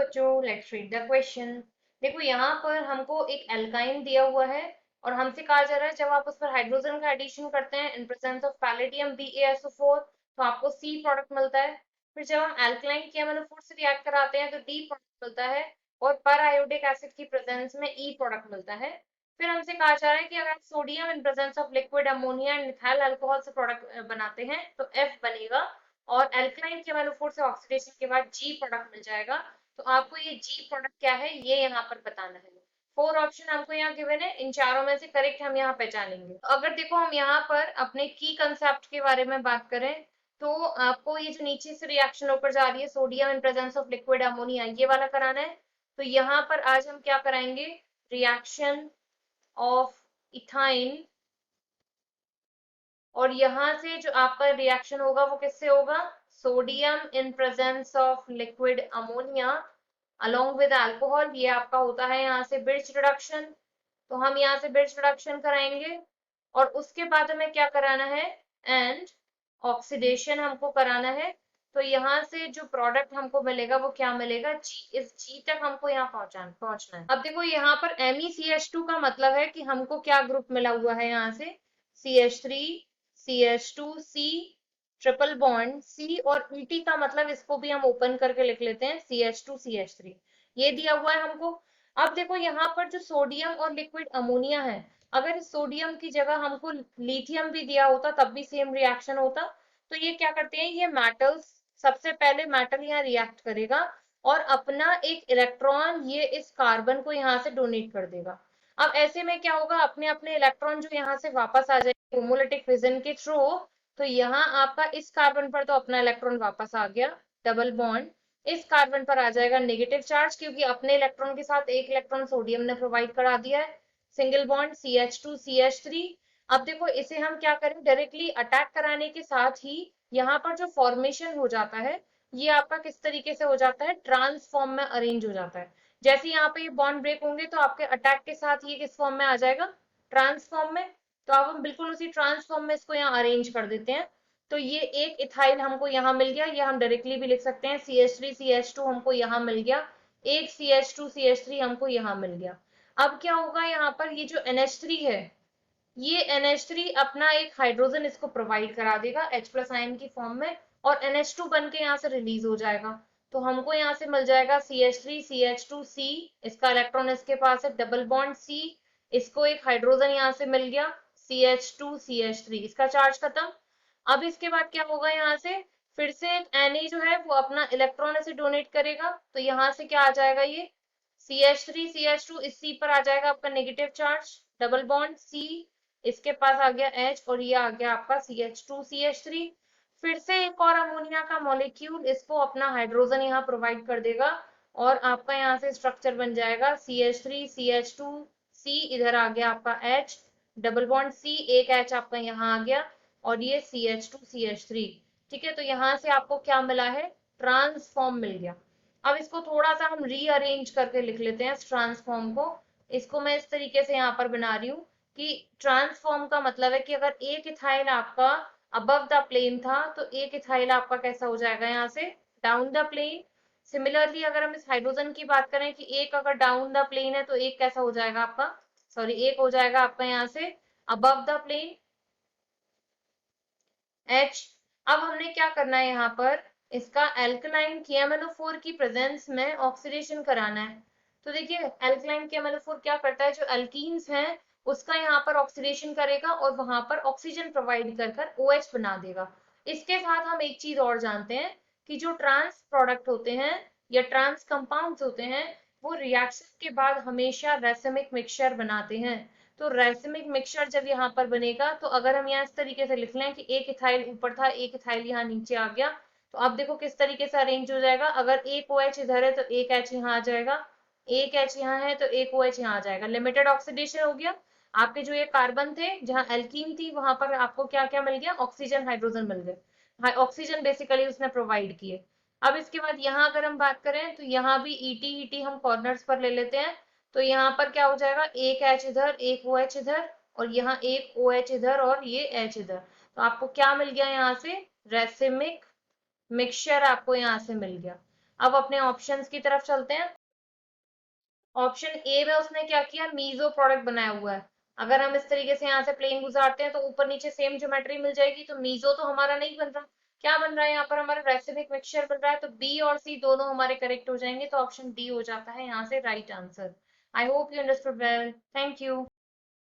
बच्चों, let's read the question. देखो यहाँ पर हमको एक एल्काइन दिया हुआ है और हमसे कहा जा रहा है जब आप उस पर हाइड्रोजन का एडिशन करते हैं in presence of palladium BaSO4 तो आपको C प्रोडक्ट मिलता है। फिर जब हम एल्कलाइन KMnO4 से रिएक्ट कराते हैं तो D प्रोडक्ट मिलता है और पर आयोडिक एसिड की प्रेजेंस में E प्रोडक्ट मिलता है। फिर हमसे कहा जा रहा है कि अगर sodium in presence of liquid ammonia and methyl alcohol से प्रोडक्ट बनाते हैं तो F बनेगा और एल्कलाइन KMnO4 से ऑक्सीडेशन के बाद G प्रोडक्ट मिल जाएगा। तो आपको ये G प्रोडक्ट क्या है ये यहाँ पर बताना है। 4 ऑप्शन हमको यहाँ गिवन है, इन चारों में से करेक्ट हम यहाँ पहचानेंगे। तो अगर देखो हम यहाँ पर अपने की कंसेप्ट के बारे में बात करें तो आपको ये जो नीचे से रिएक्शन होकर जा रही है sodium in presence of liquid ammonia ये वाला कराना है। तो यहाँ पर आज हम क्या कराएंगे, रिएक्शन ऑफ इथाइन, और यहाँ से जो आपका रिएक्शन होगा वो किससे होगा, sodium in presence of liquid ammonia along with alcohol, ये आपका होता है यहाँ से ब्रिज रिडक्शन। तो हम यहाँ से ब्रिज रिडक्शन कराएंगे और उसके बाद हमें क्या कराना है, एंड ऑक्सीडेशन हमको कराना है। तो यहाँ से जो प्रोडक्ट हमको मिलेगा वो क्या मिलेगा, जी। इस जी तक हमको यहाँ पहुंचना है। अब देखो यहाँ पर MECH2 का मतलब है कि हमको क्या ग्रुप मिला हुआ है, यहाँ से CH3 CH2C triple bond C, और ET का मतलब इसको भी हम ओपन करके लिख लेते हैं CH2 CH3, ये दिया हुआ है हमको। अब देखो यहाँ पर जो सोडियम और लिक्विड अमोनिया है, अगर इस सोडियम की जगह हमको लिथियम भी दिया होता तब भी सेम रिएक्शन होता। तो ये क्या करते हैं, ये मेटल्स, सबसे पहले मेटल यहाँ रिएक्ट करेगा और अपना एक इलेक्ट्रॉन ये इस कार्बन को यहाँ से डोनेट कर देगा। अब ऐसे में क्या होगा, अपने अपने इलेक्ट्रॉन जो यहाँ से वापस आ जाएंगे होमोलिटिक फिजन के थ्रू। तो यहाँ आपका इस कार्बन पर तो अपना इलेक्ट्रॉन वापस आ गया, डबल बॉन्ड। इस कार्बन पर आ जाएगा नेगेटिव चार्ज क्योंकि अपने इलेक्ट्रॉन के साथ एक इलेक्ट्रॉन सोडियम ने प्रोवाइड करा दिया है, सिंगल बॉन्ड CH2 CH3। अब देखो इसे हम क्या करें, डायरेक्टली अटैक कराने के साथ ही यहाँ पर जो फॉर्मेशन हो जाता है ये आपका किस तरीके से हो जाता है, ट्रांसफॉर्म में अरेंज हो जाता है। जैसे यहाँ पे ये बॉन्ड ब्रेक होंगे तो आपके अटैक के साथ ये किस फॉर्म में आ जाएगा, ट्रांसफॉर्म में। तो अब हम बिल्कुल उसी ट्रांसफॉर्म में इसको यहाँ अरेंज कर देते हैं। तो ये एक इथाइल हमको यहाँ मिल गया, ये हम डायरेक्टली भी लिख सकते हैं CH3 CH2 हमको यहाँ मिल गया, एक CH2 CH3 हमको यहाँ मिल गया। अब क्या होगा, यहाँ पर ये जो NH3 है ये NH3 अपना एक हाइड्रोजन इसको प्रोवाइड करा देगा H+ आयन की फॉर्म में और NH2 बन के यहाँ से रिलीज हो जाएगा। तो हमको यहाँ से मिल जाएगा CH3 CH2C, इसका इलेक्ट्रॉन इसके पास है, डबल बॉन्ड C, इसको एक हाइड्रोजन यहाँ से मिल गया CH2 CH3, इसका चार्ज खत्म। अब इसके बाद क्या होगा, यहाँ से फिर से एक Na जो है वो अपना इलेक्ट्रॉन ऐसे डोनेट करेगा। तो यहाँ से क्या आ जाएगा, ये CH3 CH2 इस C पर आ जाएगा आपका negative charge, double bond C, इसके पास आ गया H और ये आ गया आपका CH2 CH3। फिर से एक और अमोनिया का मॉलिक्यूल इसको अपना हाइड्रोजन यहाँ प्रोवाइड कर देगा और आपका यहाँ से स्ट्रक्चर बन जाएगा CH3 CH2 C, इधर आ गया आपका H, डबल बॉन्ड C, एक H आपका यहाँ आ गया और ये CH2 CH3। ठीक है, तो यहाँ से आपको क्या मिला है, ट्रांसफॉर्म मिल गया। अब इसको थोड़ा सा हम रीअरेंज करके लिख लेते हैं इस ट्रांसफॉर्म को। इसको मैं इस तरीके से यहाँ पर बना रही हूँ कि ट्रांसफॉर्म का मतलब है कि अगर एक इथाइल आपका अबव द प्लेन था तो एक इथाइल आपका कैसा हो जाएगा, यहाँ से डाउन द प्लेन। सिमिलरली अगर हम इस हाइड्रोजन की बात करें कि एक अगर डाउन द प्लेन है तो एक कैसा हो जाएगा आपका, सॉरी एक हो जाएगा आपका यहाँ से अबव द प्लेन H। अब हमने क्या करना है, यहाँ पर इसका एल्कलाइन KMnO4 की प्रेजेंस में ऑक्सीडेशन कराना है। तो देखिए एल्कलाइन KMnO4 क्या करता है, जो एल्कीन्स हैं उसका यहाँ पर ऑक्सीडेशन करेगा और वहां पर ऑक्सीजन प्रोवाइड कर कर OH बना देगा। इसके साथ हम एक चीज और जानते हैं कि जो ट्रांस प्रोडक्ट होते हैं या ट्रांस कंपाउंड्स होते हैं वो रिएक्शन के बाद हमेशा रेसिमिक मिक्सचर बनाते हैं। तो रेसिमिक मिक्सचर जब यहाँ पर बनेगा तो अगर हम यहाँ इस तरीके से लिख लें कि एक इथाइल ऊपर था एक इथाइल यहाँ नीचे आ गया, तो अब देखो किस तरीके से अरेंज हो जाएगा। अगर एक OH इधर है तो एक H यहाँ आ जाएगा, एक H यहाँ है तो एक OH यहाँ आ जाएगा, लिमिटेड ऑक्सीडेशन हो गया। आपके जो ये कार्बन थे जहाँ एल्कीन थी वहां पर आपको क्या क्या मिल गया, ऑक्सीजन हाइड्रोजन मिल गए, ऑक्सीजन बेसिकली उसने प्रोवाइड किए। अब इसके बाद यहाँ अगर हम बात करें तो यहाँ भी ET हम कॉर्नर्स पर ले लेते हैं। तो यहाँ पर क्या हो जाएगा, एक H इधर एक OH इधर और यहाँ एक OH इधर और ये H इधर। तो आपको क्या मिल गया, यहाँ से रेसिमिक मिक्सचर आपको यहाँ से मिल गया। अब अपने ऑप्शंस की तरफ चलते हैं। ऑप्शन ए में उसने क्या किया, मीजो प्रोडक्ट बनाया हुआ है। अगर हम इस तरीके से यहाँ से प्लेन गुजारते हैं तो ऊपर नीचे सेम ज्योमेट्री मिल जाएगी, तो मीजो तो हमारा नहीं बन रहा। क्या बन रहा है यहाँ पर, हमारा रेसिमिक मिक्सचर बन रहा है। तो बी और सी दोनों हमारे करेक्ट हो जाएंगे, तो ऑप्शन डी हो जाता है यहाँ से right answer. I hope you understood well, thank you.